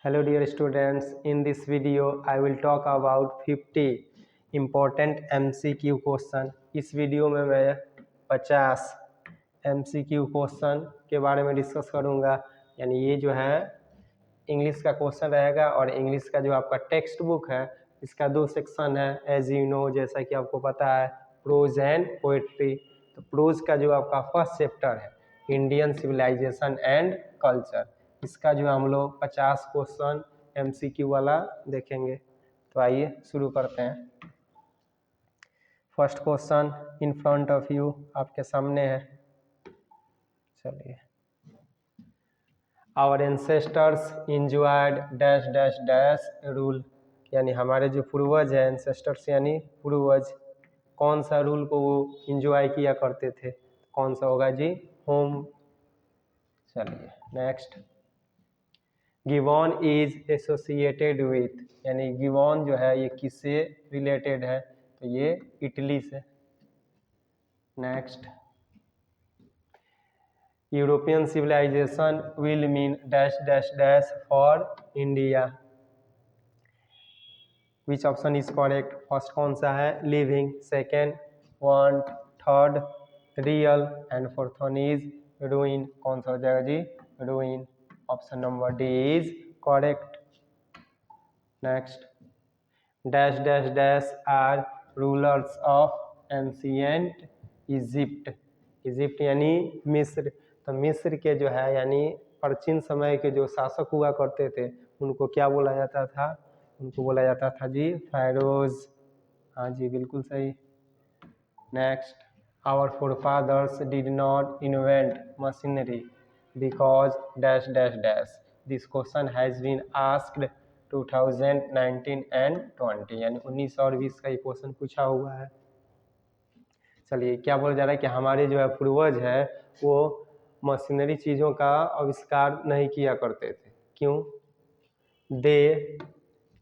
Hello dear students, in this video I will talk about 50 important MCQ question. इस video में मैं 50 MCQ question के बारे में डिस्कस करूंगा। यानी ये जो है इंग्लिश का क्वेश्चन रहेगा और इंग्लिश का जो आपका टेक्स्ट बुक है इसका 2 सेक्शन है एज यू नो, जैसा कि आपको पता है, प्रोज एंड पोएट्री। तो प्रोज का जो आपका फर्स्ट चैप्टर है इंडियन सिविलाइजेशन एंड कल्चर, इसका जो हम लोग 50 क्वेश्चन MCQ वाला देखेंगे। तो आइए शुरू करते हैं। First question in front of you, आपके सामने है। चलिए, our ancestors enjoyed dash dash dash rule, यानी हमारे जो पूर्वज हैं, एंसेस्टर्स यानी पूर्वज, कौन सा रूल को वो इंजॉय किया करते थे? कौन सा होगा जी? होम। चलिए नेक्स्ट, गिवॉन इज एसोसिएटेड विथ, यानी गिवॉन जो है ये किससे रिलेटेड है? तो ये इटली से। Next, European civilization will mean dash dash dash for India. Which option is correct? First कौन सा है? Living, second want, third real and fourth one is ruin. कौन सा हो जाएगा जी? Ruin. Option number D is correct. Next, dash dash dash are rulers of ancient Egypt. Egypt यानी मिस्र। तो मिस्र के जो है यानी प्राचीन समय के जो शासक हुआ करते थे उनको क्या बोला जाता था? उनको बोला जाता था जी फैरोज। हाँ जी, बिल्कुल सही। Next, our forefathers did not invent machinery because dash dash dash. This question has been asked 2019 and 20, यानी 19 और 20 का ये क्वेश्चन पूछा हुआ है। चलिए, क्या बोला जा रहा है कि हमारे जो है पूर्वज है वो मशीनरी चीज़ों का आविष्कार नहीं किया करते थे। क्यों? They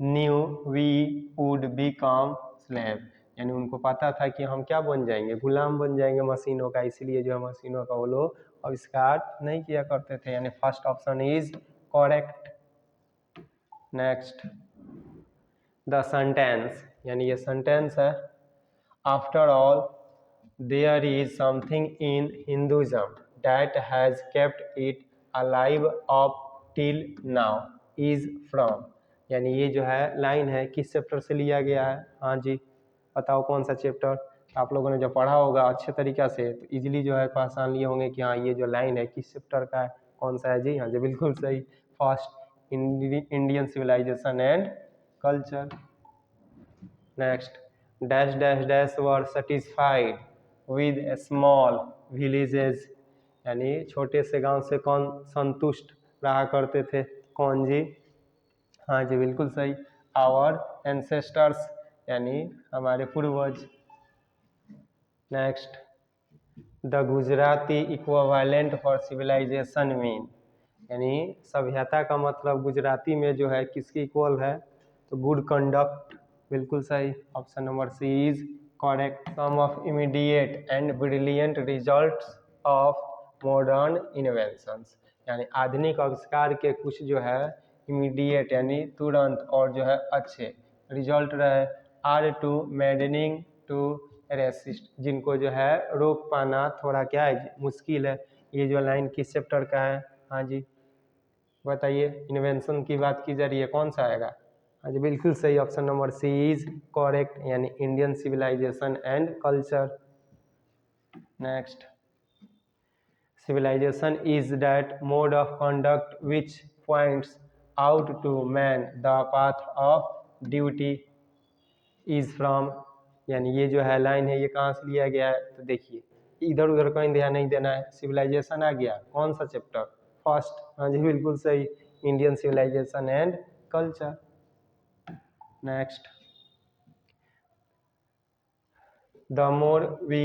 knew we would become slave, यानी उनको पता था कि हम क्या बन जाएंगे? गुलाम बन जाएंगे मशीनों का, इसलिए जो है मशीनों का वो लोग आविष्कार नहीं किया करते थे। यानी first option is correct. Next, the sentence, यानी ये सेंटेंस है, after all there is something in Hinduism that has kept it alive up till now is from. यानी ये जो है लाइन है किस चैप्टर से लिया गया है? हाँ जी, बताओ कौन सा चैप्टर? आप लोगों ने जो पढ़ा होगा अच्छे तरीक़ा से तो इजीली जो है पहचान लिए होंगे कि हाँ ये जो लाइन है किस चैप्टर का है, कौन सा है जी? हाँ जी, बिल्कुल सही, first Indian civilization and culture. Next, dash dash dash were satisfied with small villages, यानी छोटे से गांव से कौन संतुष्ट रहा करते थे? कौन जी? हाँ जी, बिल्कुल सही, आवर एंसेस्टर्स, यानी हमारे पूर्वज। Next, the Gujarati equivalent for civilization mean, यानी सभ्यता का मतलब गुजराती में जो है किसकी इक्वल है? तो गुड कंडक्ट, बिल्कुल सही, option number C is correct. Some of immediate and brilliant results of modern inventions, यानी आधुनिक आविष्कार के कुछ जो है इमीडिएट यानी तुरंत और जो है अच्छे रिजल्ट रहे, are too maddening to resist, जिनको जो है रोक पाना थोड़ा क्या है मुश्किल है। ये जो लाइन किस चैप्टर का है? हाँ जी, बताइए, इन्वेंशन की बात की जा रही है, कौन सा आएगा? हाँ जी, बिल्कुल सही, option number C is correct, यानी Indian civilization and culture. Next, civilization is that mode of conduct which points out to man the path of duty is from, यानी ये जो है लाइन है ये कहाँ से लिया गया है? तो देखिए, इधर उधर कहीं ध्यान नहीं देना है, सिविलाइजेशन आ गया, कौन सा चैप्टर? फर्स्ट। हाँ जी, बिल्कुल सही, Indian civilization and culture. Next, the more we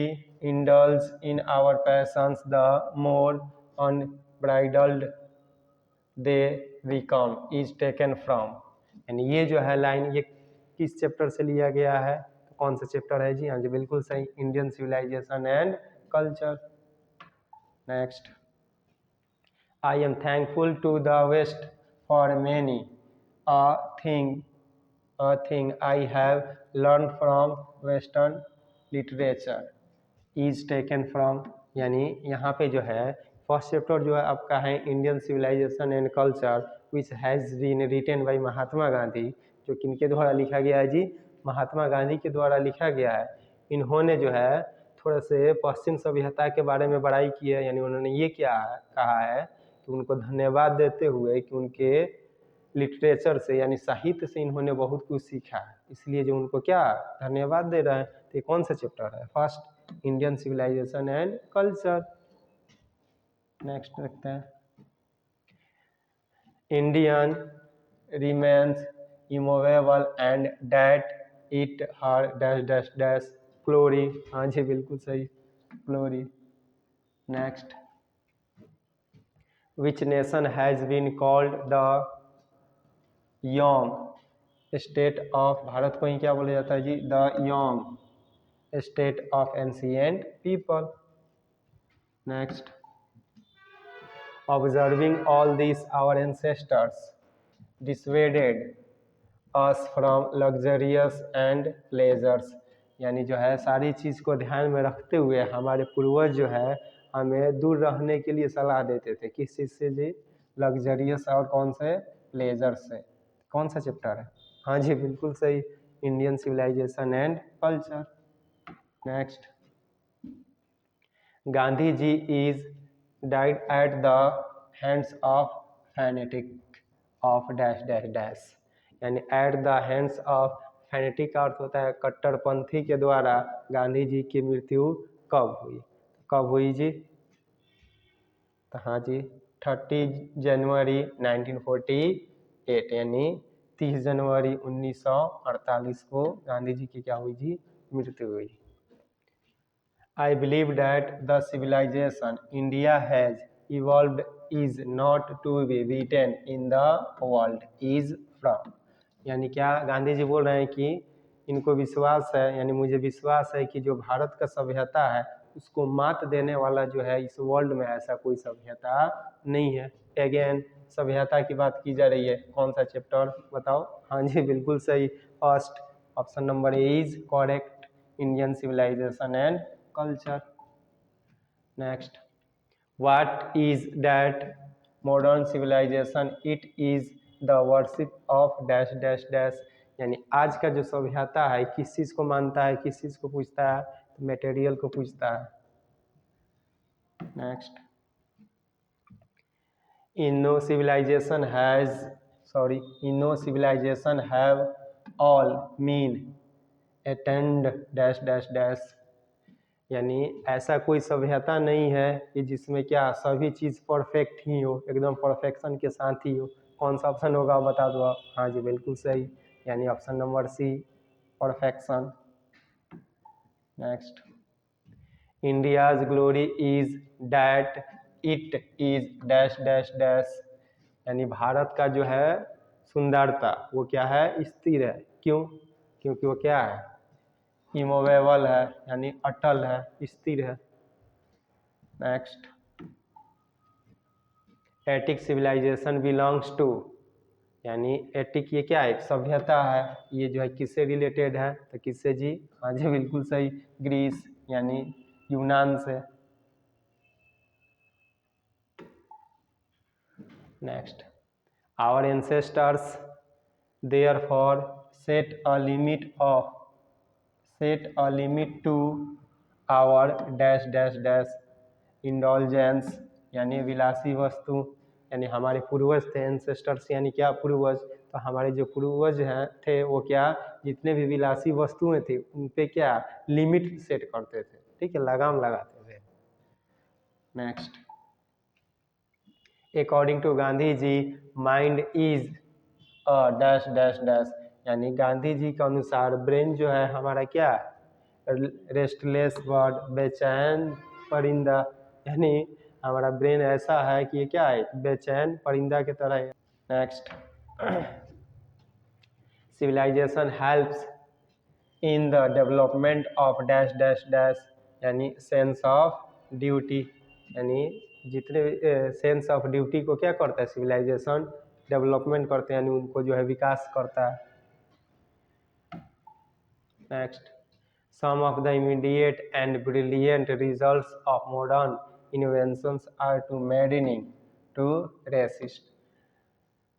indulge in our passions, the more unbridled they become is taken from, यानी ये जो है लाइन ये किस चैप्टर से लिया गया है? तो कौन सा चैप्टर है जी? हाँ जी, बिल्कुल सही, Indian civilization and culture. Next, I am thankful to the west for many a thing a thing I have learned from Western literature is taken from, यानी यहाँ पे जो है फर्स्ट चैप्टर जो है आपका है Indian civilization and culture which has been written by Mahatma Gandhi, जो किनके द्वारा लिखा गया है जी, महात्मा गांधी के द्वारा लिखा गया है। इन्होंने जो है थोड़ा से पश्चिम सभ्यता के बारे में बड़ाई की है, यानी उन्होंने ये क्या कहा है कि उनको धन्यवाद देते हुए कि उनके लिटरेचर से यानी साहित्य से इन्होंने बहुत कुछ सीखा है, इसलिए जो उनको क्या धन्यवाद दे रहे हैं। तो ये कौन सा चैप्टर है? First Indian civilization and culture. Next देखते हैं, Indian remains immovable and that it her dash dash dash glory. हाँ जी बिल्कुल सही, glory. Next, which nation has been called the young state of, Bharat को ही क्या बोला जाता है जी? The young state of ancient people. Next, observing all this our ancestors dissuaded us from luxurious and pleasures, यानी जो है सारी चीज़ को ध्यान में रखते हुए हमारे पूर्वज जो है हमें दूर रहने के लिए सलाह देते थे। किस चीज़ से जी? लग्जरियस और कौन से? प्लेजर से। कौन सा चैप्टर है? हाँ जी बिल्कुल सही, Indian civilization and culture. Next, Gandhi ji is died at the hands of fanatic of dash dash dash, यानी at the hands of fanatic का अर्थ होता है कट्टरपंथी के द्वारा गांधी जी की मृत्यु कब हुई? कब हुई जी? तो हाँ जी 30 जनवरी 1948, यानी 30 जनवरी 1948 को गांधी जी की क्या हुई जी? मृत्यु हुई। I believe that the civilization India has evolved is not to be written in the world is from, यानी क्या गांधी जी बोल रहे हैं कि इनको विश्वास है, यानी मुझे विश्वास है कि जो भारत का सभ्यता है उसको मात देने वाला जो है इस वर्ल्ड में ऐसा कोई सभ्यता नहीं है। अगेन सभ्यता की बात की जा रही है, कौन सा चैप्टर बताओ? हाँ जी बिल्कुल सही, first option number A is correct, Indian civilization and culture. Next, what is that modern civilization? It is the worship of dash dash dash, यानी आज का जो सभ्यता है किस चीज़ को मानता है, किस चीज़ को पूछता है? तो मटेरियल को पूछता है। नेक्स्ट, इनो civilization have all mean attend dash dash dash, यानी ऐसा कोई सभ्यता नहीं है कि जिसमें क्या सभी चीज़ परफेक्ट ही हो, एकदम परफेक्शन के साथ ही हो। कौन सा ऑप्शन होगा बता दो आप? हाँ जी बिल्कुल सही, यानी option number C, perfection. Next, India's glory is that it is dash dash dash, यानी भारत का जो है सुंदरता वो क्या है? स्थिर है। क्यों? क्योंकि वो क्या है? इमूवेबल है, यानी अटल है, स्थिर है। Next, Attic civilization belongs to, यानी एटिक ये क्या है? एक सभ्यता है, ये जो है किससे रिलेटेड है? तो किससे जी? हाँ जी बिल्कुल सही, ग्रीस यानी यूनान से। Next, our ancestors therefore set a limit to our dash dash dash indulgence, यानी विलासी वस्तु, यानी हमारे पूर्वज थे एंसेस्टर्स, यानी क्या? पूर्वज। तो हमारे जो पूर्वज हैं थे वो क्या जितने भी विलासी वस्तुएं थी उन पे क्या लिमिट सेट करते थे, ठीक है, लगाम लगाते थे। Next, according to Gandhi ji mind is a dash dash dash, यानी गांधी जी के अनुसार ब्रेन जो है हमारा क्या? रेस्टलेस बर्ड, बेचैन परिंदा, यानी हमारा ब्रेन ऐसा है कि ये क्या है? बेचैन परिंदा की तरह है। Next, civilization helps in the development of dash dash dash, यानी सेंस ऑफ ड्यूटी, यानी जितने सेंस ऑफ ड्यूटी को क्या करता है सिविलाइजेशन? डेवलपमेंट करते हैं, यानी उनको जो है विकास करता है। Next, some of the immediate and brilliant results of modern inventions are too maddening to resist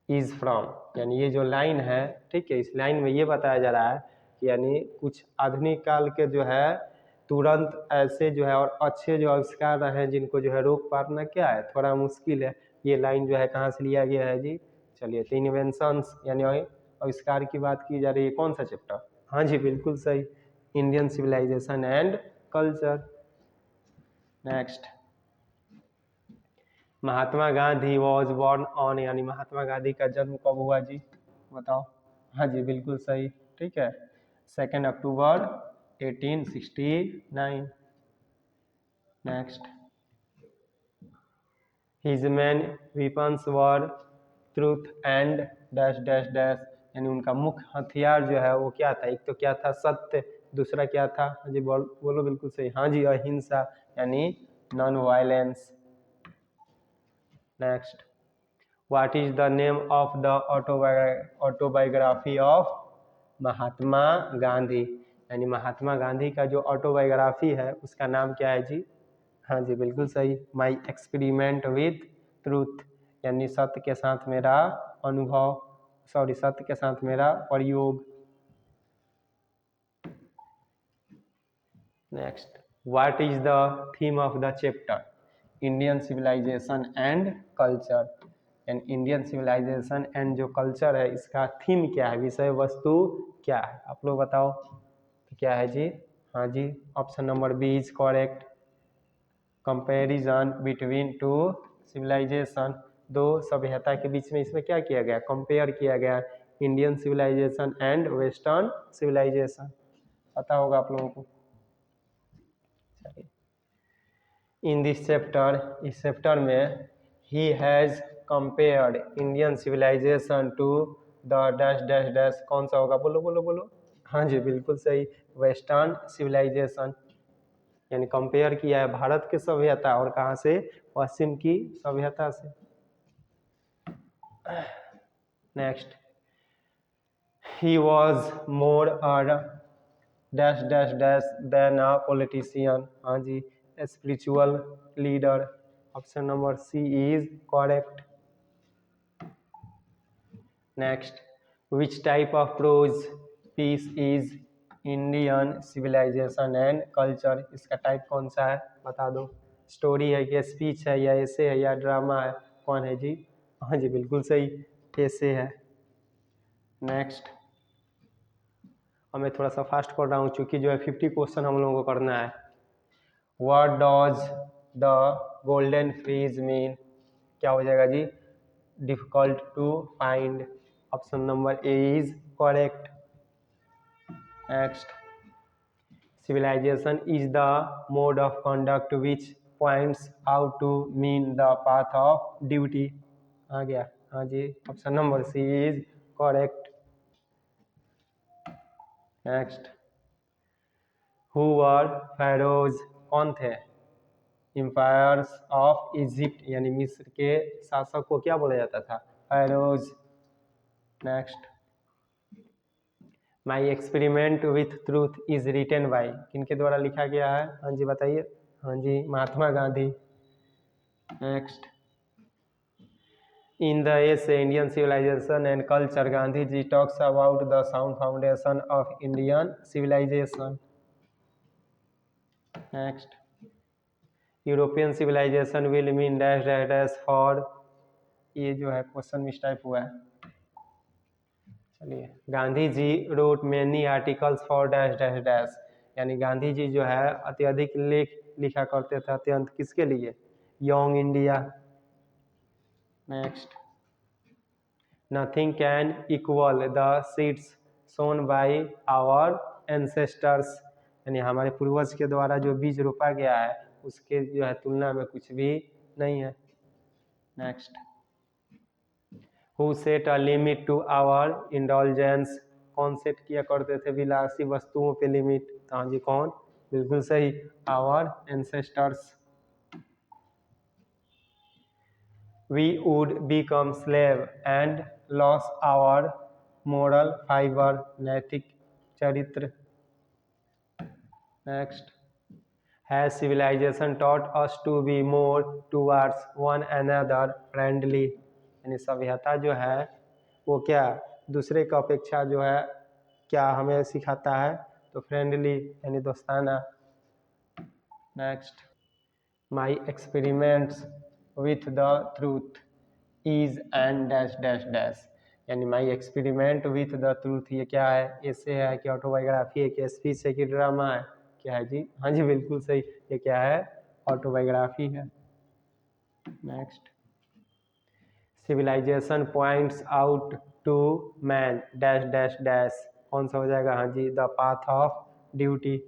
is from, यानी ये जो लाइन है, ठीक है, इस लाइन में ये बताया जा रहा है कि यानी कुछ आधुनिक काल के जो है तुरंत ऐसे जो है और अच्छे जो आविष्कार रहे हैं जिनको जो है रोक पाना क्या है, थोड़ा मुश्किल है। ये लाइन जो है कहाँ से लिया गया है जी? चलिए, तो इन्वेंशंस यानी आविष्कार की बात की जा रही है, कौन सा चैप्टर? हाँ जी, बिल्कुल सही, Indian civilization and culture. Next, Mahatma Gandhi was born on, यानी महात्मा गांधी का जन्म कब हुआ जी? बताओ। हाँ जी, बिल्कुल सही, ठीक है, 2 अक्टूबर 1869। Next, his main weapons were truth and dash dash dash, यानी उनका मुख्य हथियार जो है वो क्या था? एक तो क्या था? सत्य, दूसरा क्या था? हाँ जी, बोलो बिल्कुल सही, हाँ जी, अहिंसा, यानी non violence. Next, what is the name of the autobiography of Mahatma Gandhi, यानी महात्मा गांधी का जो ऑटोबायोग्राफी है उसका नाम क्या है जी? हाँ जी, बिल्कुल सही, माई एक्सपेरिमेंट विथ ट्रूथ, यानी सत्य के साथ मेरा अनुभव, सॉरी, सत्य के साथ मेरा प्रयोग। Next, what is the theme of the chapter Indian civilization and culture, and Indian civilization and जो कल्चर है इसका थीम क्या है, विषय वस्तु क्या है? आप लोग बताओ, तो क्या है जी? हाँ जी, option number B is correct, comparison between two civilization, दो सभ्यता के बीच में इसमें क्या किया गया? कंपेयर किया गया, Indian civilization and western civilization, पता होगा आप लोगों को। इन दिस चैप्टर, इस चैप्टर में ही has compared Indian civilization to the dash dash dash, कौन सा होगा? बोलो बोलो बोलो। हाँ जी, बिल्कुल सही, वेस्टर्न सिविलाइजेशन, यानी कंपेयर किया है भारत की सभ्यता और कहाँ से? पश्चिम की सभ्यता से। Next, he was more dash dash dash than a politician, हाँ जी, spiritual leader, option number C is correct. Next, which type of prose piece is Indian civilization and culture, इसका टाइप कौन सा है? बता दो, स्टोरी है या स्पीच है या ऐसे है या ड्रामा है, कौन है जी? हाँ जी, बिल्कुल सही, ऐसे है। नेक्स्ट, और मैं थोड़ा सा फास्ट कर रहा हूँ क्योंकि जो है 50 क्वेश्चन हम लोगों को करना है। What does the golden freeze mean, क्या हो जाएगा जी? Difficult to find, option number A is correct. Next, civilization is the mode of conduct which points out to mean the path of duty, आ गया, हाँ जी, option number C is correct. Next, who were pharaohs, कौन थे? Empires of Egypt, यानी मिस्र के शासक को क्या बोला जाता था? pharaohs। Next, my experiment with truth is written by, किनके द्वारा लिखा गया है? हाँ जी, बताइए। हाँ जी, Mahatma Gandhi. Next, in the essay Indian Civilization and Culture, Gandhi ji talks about the sound foundation of Indian civilization. Next, European civilization will mean dash dash dash for, ये जो है क्वेश्चन मिसटाइप हुआ है। चलिए, Gandhi ji wrote many articles for dash dash dash, यानी गांधी जी जो है अत्यधिक लेख लिखा करते थे, अत्यंत किसके लिए? Young India. Next, nothing can equal the seeds sown by our ancestors, यानी हमारे पूर्वज के द्वारा जो बीज रोपा गया है उसके जो है तुलना में कुछ भी नहीं है। Next, who set a limit to our indulgence, कौन सेट किया करते थे विलासी वस्तुओं पे लिमिट? तो हाँ जी, कौन? बिल्कुल सही, our ancestors. we would become slave and lose our moral fiber, नैतिक चरित्र। Next, has civilization taught us to be more towards one another friendly, यानी सभ्यता जो है वो क्या दूसरे की अपेक्षा जो है क्या हमें सिखाता है, तो फ्रेंडली यानी दोस्ताना। Next, my experiments with the truth is and dash dash dash, यानी my experiment with the truth ये क्या है, ऐसे है कि ऑटोबायोग्राफी है कि स्पीच है कि ड्रामा है, क्या है जी, हाँ जी बिल्कुल सही, ये क्या है ऑटोबायोग्राफी है। Next, civilization points out to man dash dash dash, कौन सा हो जाएगा, हाँ जी the path of duty.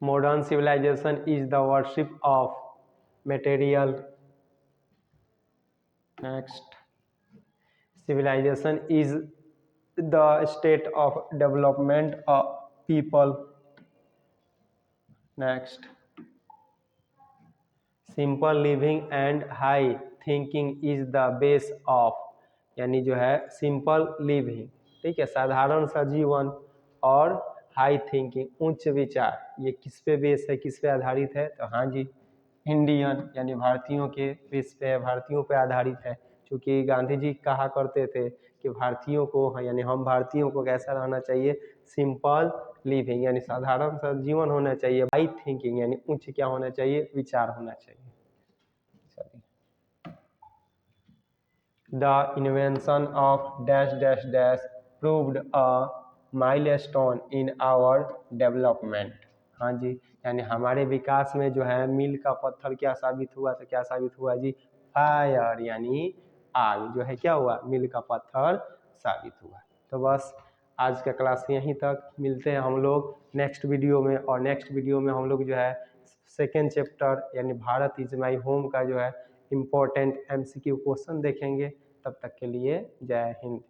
Modern civilization is the worship of material. Next, civilization is the state of development of people। next, simple living and high thinking is the base of, यानी जो है simple living, ठीक है, साधारण सा जीवन, और high thinking उच्च विचार, ये किस पे बेस है, किस पे आधारित है, तो हाँ जी इंडियन यानी भारतीयों के बेस पे है, भारतीयों पे आधारित है। क्योंकि गांधी जी कहा करते थे कि भारतीयों को यानी हम भारतीयों को कैसा रहना चाहिए, सिंपल लिविंग यानी साधारण सा जीवन होना चाहिए, हाई थिंकिंग यानी उच्च क्या होना चाहिए, विचार होना चाहिए। The invention of dash dash dash proved a milestone in our development। हाँ जी, यानी हमारे विकास में जो है मील का पत्थर क्या साबित हुआ, तो क्या साबित हुआ जी, फायर यानी आग जो है क्या हुआ, मील का पत्थर साबित हुआ। तो बस आज का क्लास यहीं तक, मिलते हैं हम लोग नेक्स्ट वीडियो में, और नेक्स्ट वीडियो में हम लोग जो है सेकेंड चैप्टर यानी भारत इज माई होम का जो है इम्पोर्टेंट MCQ क्वेश्चन देखेंगे। तब तक के लिए जय हिंद।